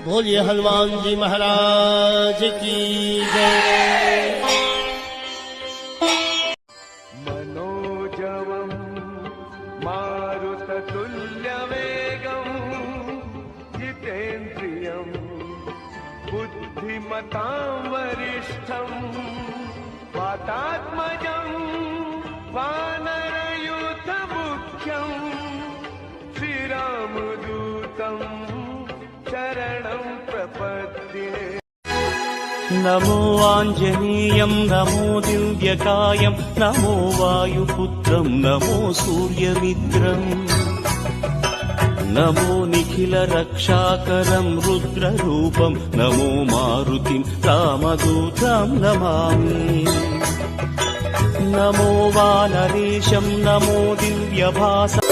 बोलिए हनुमान जी महाराज की जय। मनोजवं मारुततुल्यवेगं जितेन्द्रियं बुद्धिमतां वरिष्ठं वातात्मजं वानरयूथमुख्यं श्रीरामदूतं शरणं प्रपद्ये। नमो आञ्जनेयं नमो दिव्यकायं नमो वायुपुत्रं नमो सूर्यमित्रम् नमो निखिलरक्षाकरं रुद्ररूपं नमो मारुतिं रामदूतं नमामि। नमो वानरेशं नमो दिव्यभासं